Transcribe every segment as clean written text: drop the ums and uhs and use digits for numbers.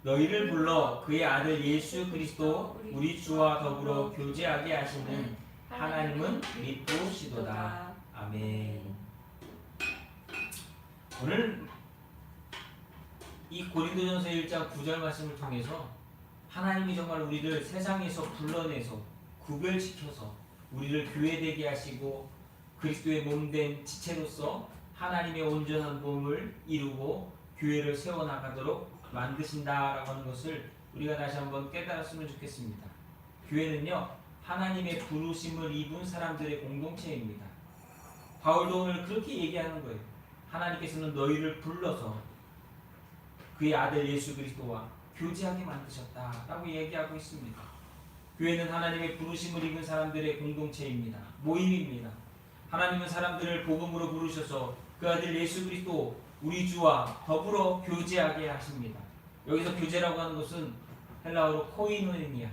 너희를 불러 그의 아들 예수 그리스도 우리 주와 더불어 교제하게 하시는 하나님은 믿으시도다. 아멘. 오늘 이 고린도전서 1장 9절 말씀을 통해서 하나님이 정말 우리를 세상에서 불러내서 구별시켜서 우리를 교회되게 하시고 그리스도의 몸된 지체로서 하나님의 온전한 몸을 이루고 교회를 세워나가도록 만드신다라고 하는 것을 우리가 다시 한번 깨달았으면 좋겠습니다. 교회는요, 하나님의 부르심을 입은 사람들의 공동체입니다. 바울도 오늘 그렇게 얘기하는 거예요. 하나님께서는 너희를 불러서 그의 아들 예수 그리스도와 교제하게 만드셨다라고 얘기하고 있습니다. 교회는 하나님의 부르심을 입은 사람들의 공동체입니다. 모임입니다. 하나님은 사람들을 복음으로 부르셔서 그 아들 예수 그리스도 우리 주와 더불어 교제하게 하십니다. 여기서 교제라고 하는 것은 헬라어로 코이노니아,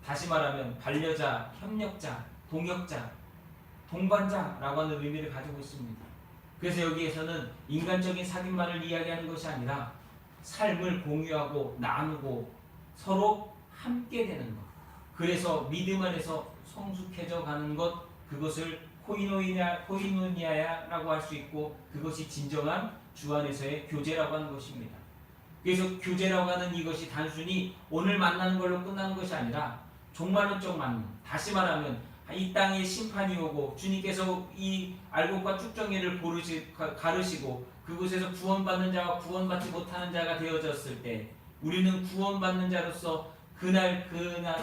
다시 말하면 반려자, 협력자, 동역자, 동반자라고 하는 의미를 가지고 있습니다. 그래서 여기에서는 인간적인 사귐만을 이야기하는 것이 아니라 삶을 공유하고 나누고 서로 함께 되는 것, 그래서 믿음 안에서 성숙해져 가는 것, 그것을 코이노니아라고 할 수 있고 그것이 진정한 주 안에서의 교제라고 하는 것입니다. 그래서 교제라고 하는 이것이 단순히 오늘 만나는 걸로 끝나는 것이 아니라 종말론적 만남, 다시 말하면 이 땅에 심판이 오고 주님께서 이 알곡과 쭉정이를 가르시고 그곳에서 구원받는 자와 구원받지 못하는 자가 되어졌을 때 우리는 구원받는 자로서 그날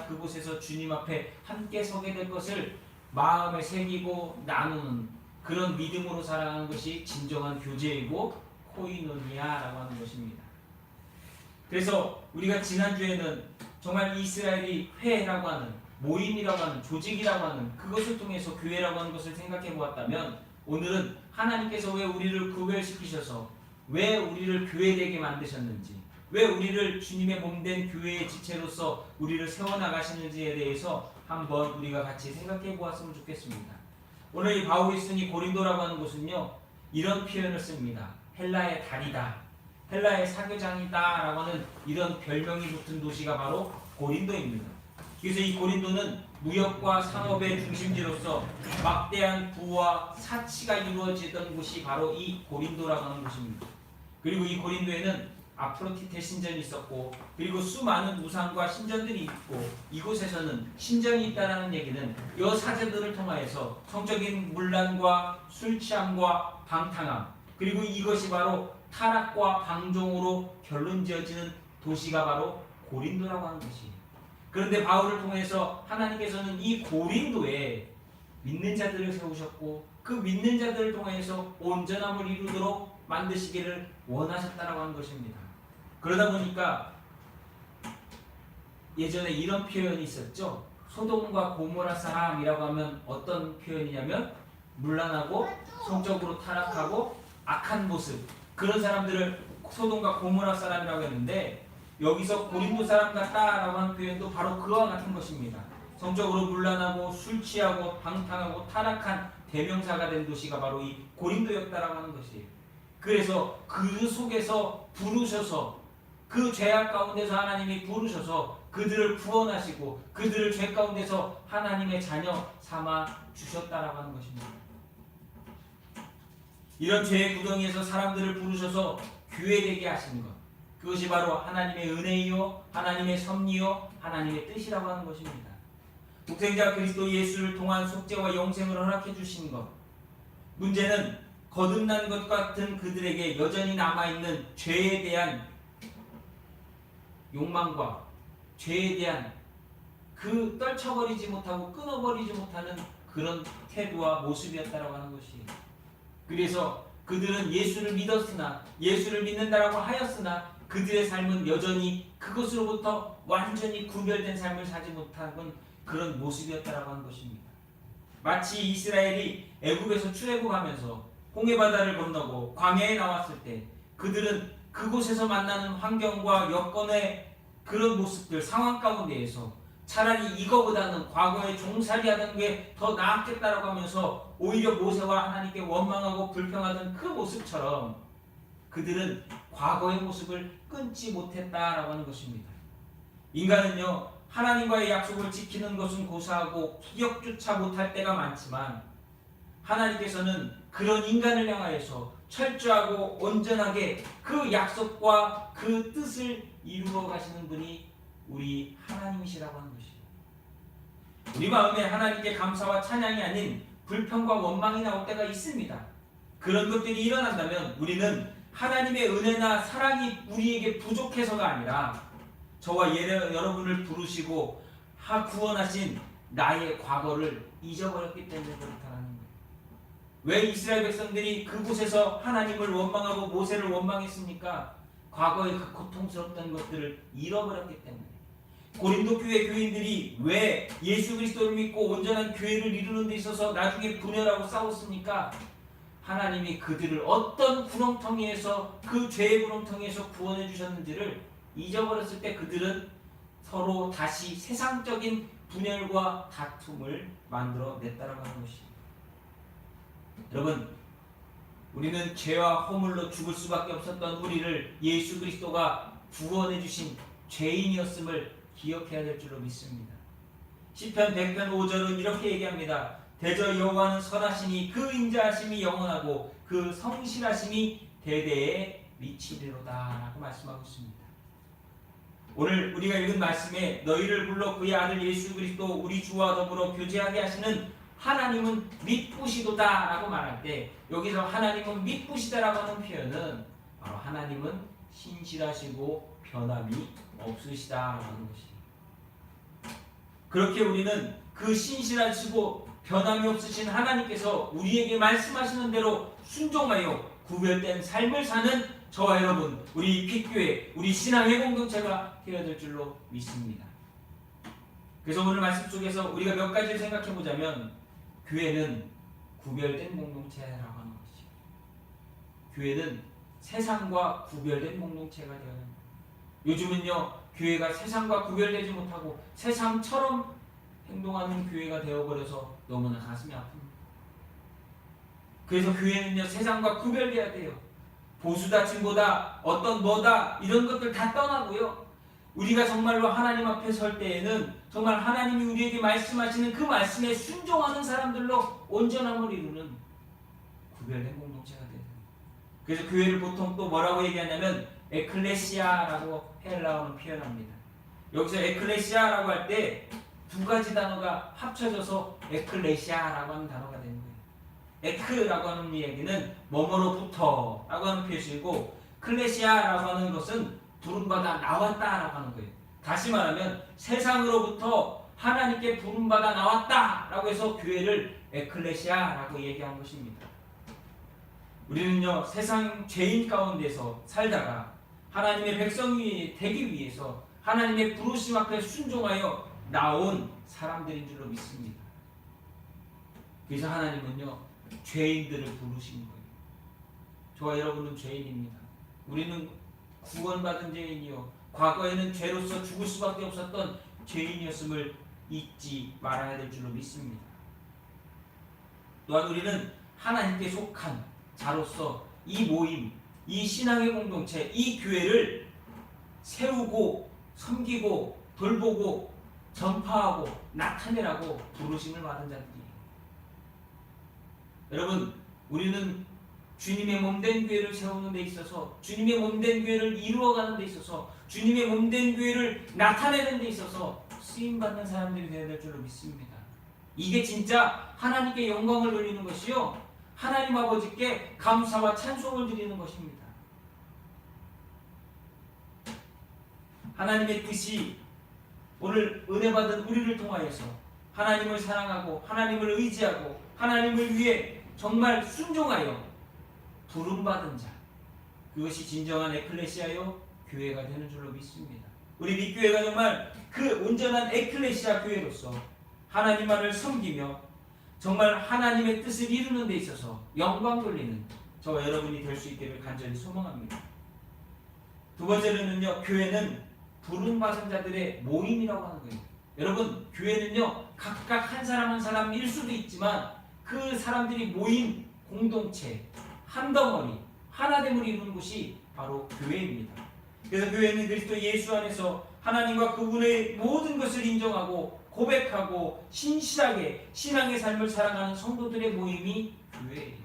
그곳에서 주님 앞에 함께 서게 될 것을 마음에 새기고 나누는 그런 믿음으로 살아가는 것이 진정한 교제이고 코이노니아라고 하는 것입니다. 그래서 우리가 지난주에는 정말 이스라엘이 회라고 하는 모임이라고 하는 조직이라고 하는 그것을 통해서 교회라고 하는 것을 생각해 보았다면 오늘은 하나님께서 왜 우리를 구별시키셔서 왜 우리를 교회되게 만드셨는지 왜 우리를 주님의 몸된 교회의 지체로서 우리를 세워나가시는지에 대해서 한번 우리가 같이 생각해 보았으면 좋겠습니다. 오늘 이 바울이 쓴 이 고린도라고 하는 곳은요 이런 표현을 씁니다. 헬라의 달이다, 헬라의 사교장이다 라고 하는 이런 별명이 붙은 도시가 바로 고린도입니다. 그래서 이 고린도는 무역과 산업의 중심지로서 막대한 부와 사치가 이루어지던 곳이 바로 이 고린도라고 하는 곳입니다. 그리고 이 고린도에는 아프로디테 신전이 있었고 그리고 수많은 우상과 신전들이 있고 이곳에서는 신전이 있다는 얘기는 이 사제들을 통하여서 성적인 문란과 술 취함과 방탕함 그리고 이것이 바로 타락과 방종으로 결론지어지는 도시가 바로 고린도라고 하는 것이에요. 그런데 바울을 통해서 하나님께서는 이 고린도에 믿는 자들을 세우셨고 그 믿는 자들을 통해서 온전함을 이루도록 만드시기를 원하셨다라고 하는 것입니다. 그러다 보니까 예전에 이런 표현이 있었죠. 소돔과 고모라 사람이라고 하면 어떤 표현이냐면 문란하고 성적으로 타락하고 악한 모습, 그런 사람들을 소돔과 고모라 사람이라고 했는데 여기서 고린도 사람 같다라고 하는 표현도 바로 그와 같은 것입니다. 성적으로 문란하고 술 취하고 방탕하고 타락한 대명사가 된 도시가 바로 이 고린도였다라고 하는 것이에요. 그래서 그 속에서 부르셔서 그 죄악 가운데서 하나님이 부르셔서 그들을 구원하시고 그들을 죄 가운데서 하나님의 자녀 삼아 주셨다라고 하는 것입니다. 이런 죄의 구덩이에서 사람들을 부르셔서 교회되게 하시는 것, 그것이 바로 하나님의 은혜이요 하나님의 섭리요 하나님의 뜻이라고 하는 것입니다. 독생자 그리스도 예수를 통한 속죄와 영생을 허락해 주신 것, 문제는 거듭난 것 같은 그들에게 여전히 남아있는 죄에 대한 욕망과 죄에 대한 그 떨쳐버리지 못하고 끊어버리지 못하는 그런 태도와 모습이었다라고 하는 것이에요. 그래서 그들은 예수를 믿었으나 예수를 믿는다라고 하였으나 그들의 삶은 여전히 그것으로부터 완전히 구별된 삶을 살지 못하는 그런 모습이었다라고 하는 것입니다. 마치 이스라엘이 애굽에서 출애굽하면서 홍해바다를 건너고 광야에 나왔을 때 그들은 그곳에서 만나는 환경과 여건의 그런 모습들, 상황 가운데에서 차라리 이거보다는 과거에 종살이 하던 게 더 나았겠다라고 하면서 오히려 모세와 하나님께 원망하고 불평하던 그 모습처럼 그들은 과거의 모습을 끊지 못했다라고 하는 것입니다. 인간은요, 하나님과의 약속을 지키는 것은 고사하고 기억조차 못할 때가 많지만 하나님께서는 그런 인간을 향하여서 철저하고 온전하게 그 약속과 그 뜻을 이루어 가시는 분이 우리 하나님이시라고 하는 것이에요. 우리 마음에 하나님께 감사와 찬양이 아닌 불평과 원망이 나올 때가 있습니다. 그런 것들이 일어난다면 우리는 하나님의 은혜나 사랑이 우리에게 부족해서가 아니라 저와 여러분을 부르시고 구원하신 나의 과거를 잊어버렸기 때문에 그렇다는 거예요. 왜 이스라엘 백성들이 그곳에서 하나님을 원망하고 모세를 원망했습니까? 과거의 그 고통스럽던 것들을 잃어버렸기 때문에. 고린도 교회 교인들이 왜 예수 그리스도를 믿고 온전한 교회를 이루는 데 있어서 나중에 분열하고 싸웠습니까? 하나님이 그들을 어떤 구렁텅이에서, 그 죄의 구렁텅이에서 구원해 주셨는지를 잊어버렸을 때 그들은 서로 다시 세상적인 분열과 다툼을 만들어 냈다라고 하는 것입니다. 여러분, 우리는 죄와 허물로 죽을 수밖에 없었던 우리를 예수 그리스도가 구원해 주신 죄인이었음을 기억해야 될 줄로 믿습니다. 시편 100편 5절은 이렇게 얘기합니다. 대저 여호와는 선하시니 그 인자하심이 영원하고 그 성실하심이 대대에 미치리로다 라고 말씀하고 있습니다. 오늘 우리가 읽은 말씀에 너희를 불러 그의 아들 예수 그리스도 우리 주와 더불어 교제하게 하시는 하나님은 미쁘시도다 라고 말할 때 여기서 하나님은 미쁘시다라고 하는 표현은 바로 하나님은 신실하시고 변함이 없으시다라고 하는 것입니다. 그렇게 우리는 그 신실하시고 변함이 없으신 하나님께서 우리에게 말씀하시는 대로 순종하여 구별된 삶을 사는 저와 여러분, 우리 빛교회, 우리 신앙의 공동체가 되어야 될 줄로 믿습니다. 그래서 오늘 말씀 속에서 우리가 몇 가지를 생각해 보자면 교회는 구별된 공동체라고 하는 것이죠. 교회는 세상과 구별된 공동체가 되어야 합니다. 요즘은요, 교회가 세상과 구별되지 못하고 세상처럼 행동하는 교회가 되어버려서 너무나 가슴이 아픕니다. 그래서 교회는요, 세상과 구별돼야 돼요. 보수다, 진보다, 어떤 뭐다, 이런 것들 다 떠나고요. 우리가 정말로 하나님 앞에 설 때에는 정말 하나님이 우리에게 말씀하시는 그 말씀에 순종하는 사람들로 온전함을 이루는 구별된 공동체가 돼야 돼요. 그래서 교회를 보통 또 뭐라고 얘기하냐면 에클레시아라고 헬라어는 표현합니다. 여기서 에클레시아라고 할 때 두 가지 단어가 합쳐져서 에클레시아라고 하는 단어가 되는 거예요. 에크라고 하는 이야기는 뭐뭐로부터 라고 하는 표시이고, 클레시아라고 하는 것은 부름받아 나왔다라고 하는 거예요. 다시 말하면 세상으로부터 하나님께 부름받아 나왔다라고 해서 교회를 에클레시아라고 얘기한 것입니다. 우리는요, 세상 죄인 가운데서 살다가 하나님의 백성이 되기 위해서 하나님의 부르심 앞에 순종하여 나온 사람들인 줄로 믿습니다. 그래서 하나님은요, 죄인들을 부르신 거예요. 저와 여러분은 죄인입니다. 우리는 구원받은 죄인이요, 과거에는 죄로서 죽을 수밖에 없었던 죄인이었음을 잊지 말아야 될 줄로 믿습니다. 또한 우리는 하나님께 속한 자로서 이 모임, 이 신앙의 공동체, 이 교회를 세우고 섬기고 돌보고 전파하고 나타내라고 부르심을 받은 자들이에요. 여러분, 우리는 주님의 몸된 교회를 세우는 데 있어서, 주님의 몸된 교회를 이루어가는 데 있어서, 주님의 몸된 교회를 나타내는 데 있어서 쓰임받는 사람들이 되어야 될 줄로 믿습니다. 이게 진짜 하나님께 영광을 돌리는 것이요, 하나님 아버지께 감사와 찬송을 드리는 것입니다. 하나님의 뜻이 오늘 은혜 받은 우리를 통하여서 하나님을 사랑하고 하나님을 의지하고 하나님을 위해 정말 순종하여 부름받은 자, 그것이 진정한 에클레시아요 교회가 되는 줄로 믿습니다. 우리 빛교회가 정말 그 온전한 에클레시아 교회로서 하나님만을 섬기며 정말 하나님의 뜻을 이루는 데 있어서 영광 돌리는 저와 여러분이 될 수 있기를 간절히 소망합니다. 두 번째로는요, 교회는 부름받은 자들의 모임이라고 하는 거예요. 여러분, 교회는요, 각각 한 사람 한 사람일 수도 있지만 그 사람들이 모인 공동체, 한 덩어리, 하나됨을 이루는 곳이 바로 교회입니다. 그래서 교회는 그리스도 예수 안에서 하나님과 그분의 모든 것을 인정하고 고백하고 신실하게 신앙의 삶을 살아가는 성도들의 모임이 교회예요.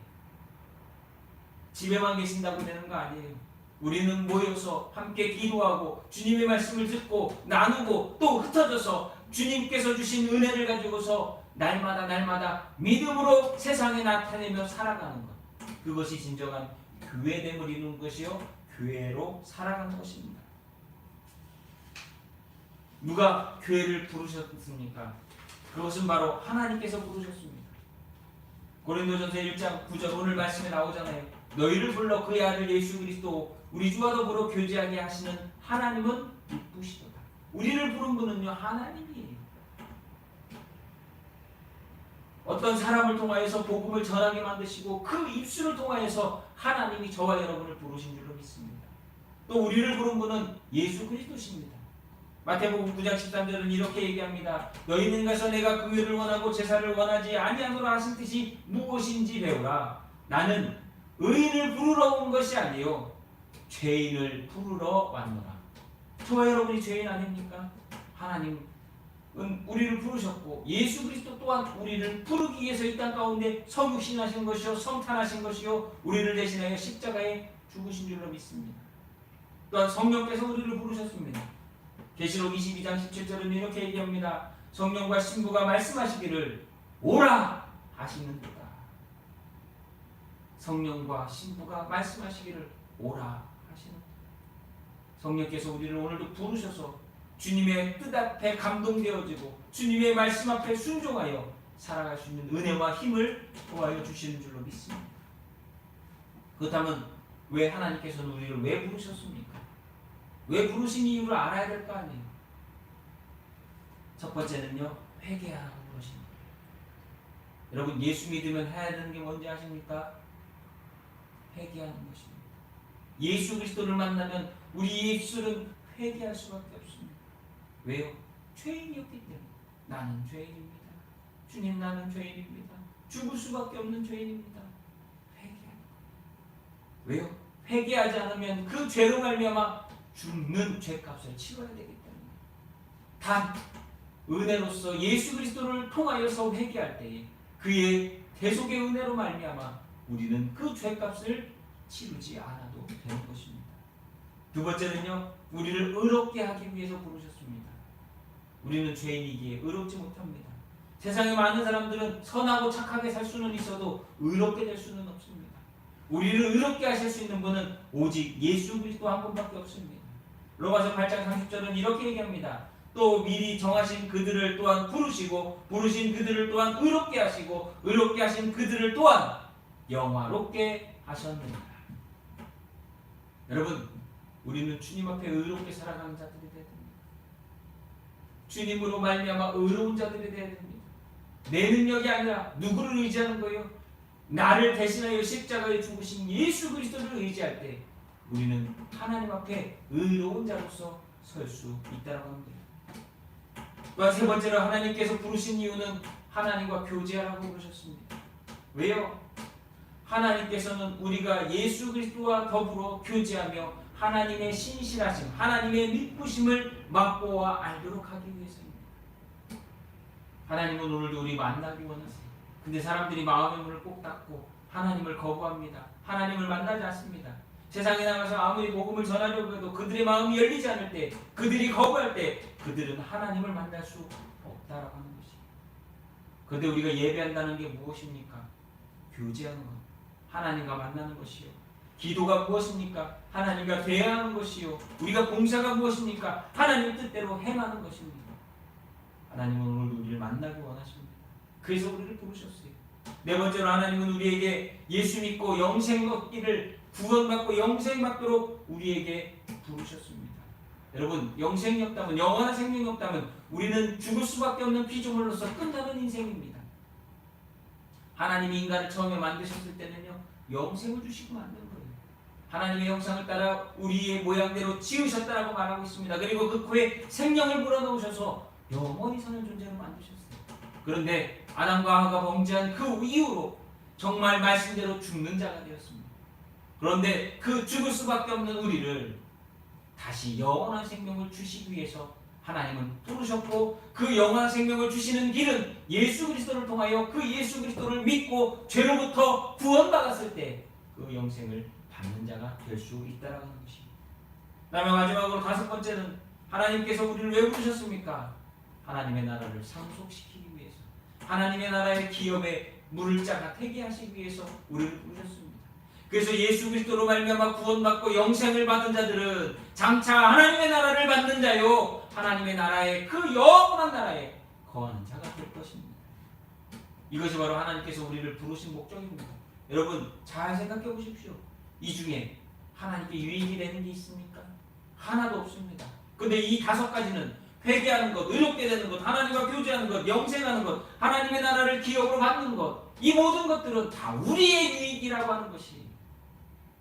집에만 계신다고 되는 거 아니에요. 우리는 모여서 함께 기도하고 주님의 말씀을 듣고 나누고 또 흩어져서 주님께서 주신 은혜를 가지고서 날마다 믿음으로 세상에 나타내며 살아가는 것. 그것이 진정한 교회됨을 이루는 것이요 교회로 살아가는 것입니다. 누가 교회를 부르셨습니까? 그것은 바로 하나님께서 부르셨습니다. 고린도전서 1장 9절 오늘 말씀에 나오잖아요. 너희를 불러 그의 아들 예수 그리스도 우리 주와 더불어 교제하게 하시는 하나님은 기쁘시도다. 우리를 부른 분은요 하나님이에요. 어떤 사람을 통하여서 복음을 전하게 만드시고 그 입술을 통하여서 하나님이 저와 여러분을 부르신 줄로 믿습니다. 또 우리를 부른 분은 예수 그리스도십니다. 마태복음 9장 13절은 이렇게 얘기합니다. 너희는 가서 내가 긍휼을 원하고 제사를 원하지 아니하노라 하신 뜻이 무엇인지 배우라. 나는 의인을 부르러 온 것이 아니요 죄인을 부르러 왔노라. 저와 여러분이 죄인 아닙니까? 하나님은 우리를 부르셨고 예수 그리스도 또한 우리를 부르기 위해서 이 땅 가운데 성육신하신 것이요 성탄하신 것이요 우리를 대신하여 십자가에 죽으신 줄로 믿습니다. 또한 성령께서 우리를 부르셨습니다. 계시록 22장 17절은 이렇게 얘기합니다. 성령과 신부가 말씀하시기를 오라 하시는도다. 성령과 신부가 말씀하시기를 오라 하시는도다. 성령께서 우리를 오늘도 부르셔서 주님의 뜻 앞에 감동되어지고 주님의 말씀 앞에 순종하여 살아갈 수 있는 은혜와 힘을 도와여 주시는 줄로 믿습니다. 그렇다면 왜 하나님께서는 우리를 왜 부르셨습니까? 왜 부르신 이유를 알아야 될 거 아니에요. 첫 번째는요 회개하라고 그러십니다. 여러분 예수 믿으면 해야 되는 게 뭔지 아십니까? 회개하는 것입니다. 예수 그리스도를 만나면 우리 입술은 회개할 수밖에 없습니다. 왜요? 죄인이었기 때문에. 나는 죄인입니다. 주님 나는 죄인입니다. 죽을 수밖에 없는 죄인입니다. 회개하는 거예요. 왜요? 회개하지 않으면 그 죄로 말미암아 죽는 죄값을 치러야 되기 때문에. 단 은혜로서 예수 그리스도를 통하여서 회개할 때에 그의 대속의 은혜로 말미암아 우리는 그 죄값을 치르지 않아도 되는 것입니다. 두 번째는요 우리를 의롭게 하기 위해서 부르셨습니다. 우리는 죄인이기에 의롭지 못합니다. 세상에 많은 사람들은 선하고 착하게 살 수는 있어도 의롭게 될 수는 없습니다. 우리를 의롭게 하실 수 있는 분은 오직 예수 그리스도 한 분밖에 없습니다. 로마서 8장 30절은 이렇게 얘기합니다. 또 미리 정하신 그들을 또한 부르시고 부르신 그들을 또한 의롭게 하시고 의롭게 하신 그들을 또한 영화롭게 하셨느니라. 여러분 우리는 주님 앞에 의롭게 살아가는 자들이 되어야 됩니다. 주님으로 말미암아 의로운 자들이 되어야 됩니다. 내 능력이 아니라 누구를 의지하는 거예요? 나를 대신하여 십자가에 죽으신 예수 그리스도를 의지할 때 우리는 하나님 앞에 의로운 자로서 설 수 있다고 합니다. 또한 세 번째로 하나님께서 부르신 이유는 하나님과 교제하라고 부르셨습니다. 왜요? 하나님께서는 우리가 예수 그리스도와 더불어 교제하며 하나님의 신실하심, 하나님의 믿부심을 맛보아 알도록 하기 위해서입니다. 하나님은 오늘도 우리 만나기 원하세요. 근데 사람들이 마음의 문을 꼭 닫고 하나님을 거부합니다. 하나님을 만나지 않습니다. 세상에 나가서 아무리 복음을 전하려고 해도 그들의 마음이 열리지 않을 때, 그들이 거부할 때 그들은 하나님을 만날 수 없다라고 하는 것입니다. 그런데 우리가 예배한다는 게 무엇입니까? 교제하는 것, 하나님과 만나는 것이요. 기도가 무엇입니까? 하나님과 대화하는 것이요. 우리가 봉사가 무엇입니까? 하나님 뜻대로 행하는 것입니다. 하나님은 오늘도 우리를 만나기 원하십니다. 그래서 우리를 부르셨어요. 네 번째로 하나님은 우리에게 예수 믿고 영생 얻기를 구원받고 영생 받도록 우리에게 부르셨습니다. 여러분 영생이 없다면 영원한 생명이 없다면 우리는 죽을 수밖에 없는 피조물로서 끝나는 인생입니다. 하나님이 인간을 처음에 만드셨을 때는요 영생을 주시고 만든 거예요. 하나님의 형상을 따라 우리의 모양대로 지으셨다라고 말하고 있습니다. 그리고 그 코에 생명을 불어넣으셔서 영원히 사는 존재로 만드셨어요. 그런데 아담과 하와가 범죄한 그 이후로 정말 말씀대로 죽는 자가 되었습니다. 그런데 그 죽을 수밖에 없는 우리를 다시 영원한 생명을 주시기 위해서 하나님은 부르셨고, 그 영원한 생명을 주시는 길은 예수 그리스도를 통하여 그 예수 그리스도를 믿고 죄로부터 구원받았을 때 그 영생을 받는 자가 될 수 있다라는 것입니다. 그다음에 마지막으로 다섯 번째는 하나님께서 우리를 왜 부르셨습니까? 하나님의 나라를 상속시키기 위해서, 하나님의 나라의 기업에 물을 자가 되게 하시기 위해서 우리를 부르셨습니다. 그래서 예수 그리스도로 말미암아 구원받고 영생을 받은 자들은 장차 하나님의 나라를 받는 자요, 하나님의 나라의 그 영원한 나라에 거하는 자가 될 것입니다. 이것이 바로 하나님께서 우리를 부르신 목적입니다. 여러분 잘 생각해 보십시오. 이 중에 하나님께 유익이 되는 게 있습니까? 하나도 없습니다. 근데 이 다섯 가지는 회개하는 것, 의롭게 되는 것, 하나님과 교제하는 것, 영생하는 것, 하나님의 나라를 기업으로 받는 것, 이 모든 것들은 다 우리의 유익이라고 하는 것이,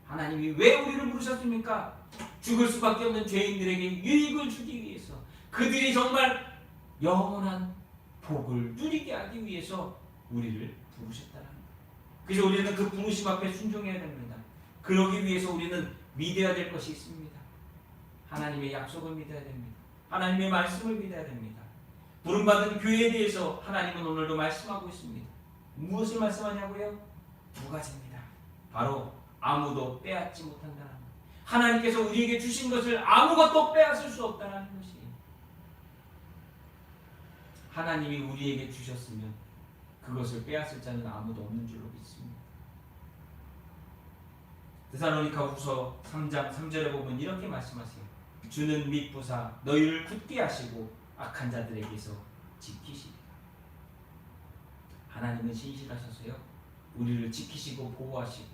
하나님이 왜 우리를 부르셨습니까? 죽을 수밖에 없는 죄인들에게 유익을 주기 위해서, 그들이 정말 영원한 복을 누리게 하기 위해서 우리를 부르셨다는 거예요. 그래서 우리는 그 부르심 앞에 순종해야 됩니다. 그러기 위해서 우리는 믿어야 될 것이 있습니다. 하나님의 약속을 믿어야 됩니다. 하나님의 말씀을 믿어야 됩니다. 부름받은 교회에 대해서 하나님은 오늘도 말씀하고 있습니다. 무엇을 말씀하냐고요? 두 가지입니다. 바로 아무도 빼앗지 못한다는 것. 하나님께서 우리에게 주신 것을 아무것도 빼앗을 수 없다는 것이, 하나님이 우리에게 주셨으면 그것을 빼앗을 자는 아무도 없는 줄로 믿습니다. 데살로니가후서 3장 3절에 보면 이렇게 말씀하세요. 주는 믿부사 너희를 굳게 하시고 악한 자들에게서 지키시리라. 하나님은 신실하셔서요, 우리를 지키시고 보호하시고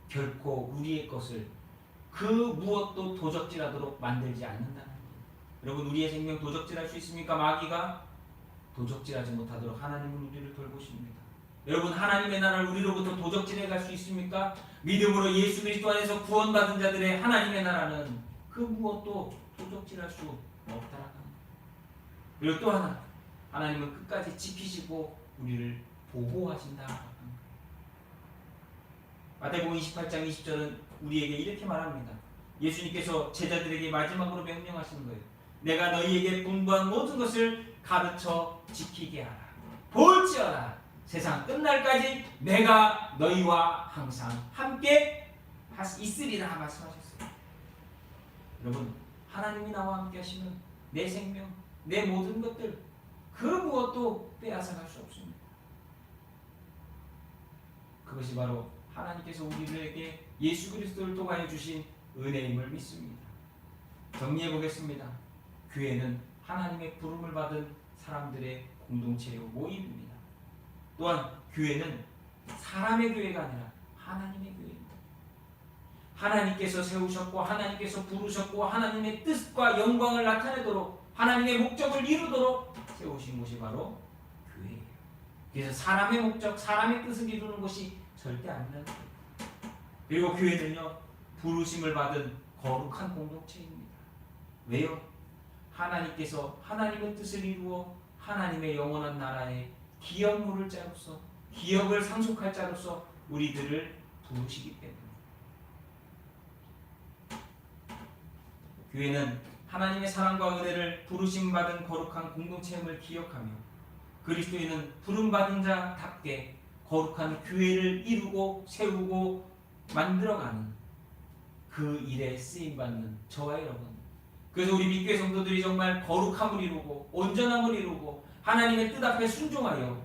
결코 우리의 것을 그 무엇도 도적질하도록 만들지 않는다는 거예요. 여러분 우리의 생명 도적질할 수 있습니까? 마귀가 도적질하지 못하도록 하나님은 우리를 돌보십니다. 여러분 하나님의 나라를 우리로부터 도적질해 갈 수 있습니까? 믿음으로 예수 그리스도 안에서 구원받은 자들의 하나님의 나라는 그 무엇도 도적질할 수 없다라는 거예요. 그리고 또 하나, 하나님은 끝까지 지키시고 우리를 보호하신다라는 거예요. 마태복음 28장 20절은 우리에게 이렇게 말합니다. 예수님께서 제자들에게 마지막으로 명령하시는 거예요. 내가 너희에게 분부한 모든 것을 가르쳐 지키게 하라. 볼지어다 세상 끝날까지 내가 너희와 항상 함께 있으리라 말씀하셨어요. 여러분 하나님이 나와 함께 하시면 내 생명, 내 모든 것들 그 무엇도 빼앗아갈 수 없습니다. 그것이 바로 하나님께서 우리에게 예수 그리스도를 통하여 주신 은혜임을 믿습니다. 정리해 보겠습니다. 교회는 하나님의 부름을 받은 사람들의 공동체요 모임입니다. 또한 교회는 사람의 교회가 아니라 하나님의 교회입니다. 하나님께서 세우셨고 하나님께서 부르셨고 하나님의 뜻과 영광을 나타내도록 하나님의 목적을 이루도록 세우신 곳이 바로 교회예요. 그래서 사람의 목적, 사람의 뜻을 이루는 것이 절대 아니라는 거예요. 그리고 교회는요, 부르심을 받은 거룩한 공동체입니다. 왜요? 하나님께서 하나님의 뜻을 이루어 하나님의 영원한 나라에 기업 물을 자로서, 기업을 상속할 자로서 우리들을 부르시기 때문에. 교회는 하나님의 사랑과 은혜를 부르심 받은 거룩한 공동체임을 기억하며 그리스도인은 부름받은 자답게 거룩한 교회를 이루고 세우고 만들어가는 그 일에 쓰임받는 저와 여러분, 그래서 우리 믿교회 성도들이 정말 거룩함을 이루고 온전함을 이루고 하나님의 뜻 앞에 순종하여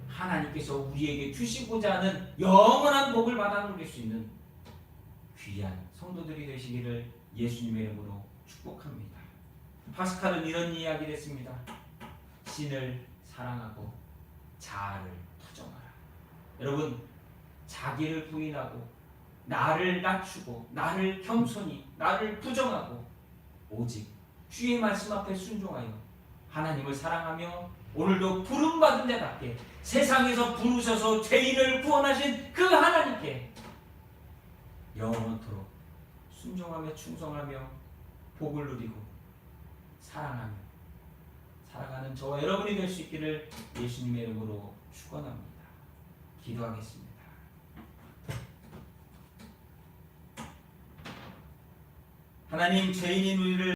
하나님께서 우리에게 주시고자 하는 영원한 복을 받아 누릴 수 있는 귀한 성도들이 되시기를 예수님의 이름으로 축복합니다. 파스칼은 이런 이야기를 했습니다. 신을 사랑하고 자아를 부정하라. 여러분, 자기를 부인하고 나를 낮추고 나를 겸손히 나를 부정하고 오직 주의 말씀 앞에 순종하여 하나님을 사랑하며 오늘도 부름받은 자답게 세상에서 부르셔서 죄인을 구원하신 그 하나님께 영원토록 순종하며 충성하며 복을 누리고 사랑하며 살아가는 저와 여러분이 될 수 있기를 예수님의 이름으로 축원합니다. 기도하겠습니다. 하나님, 죄인인 우리를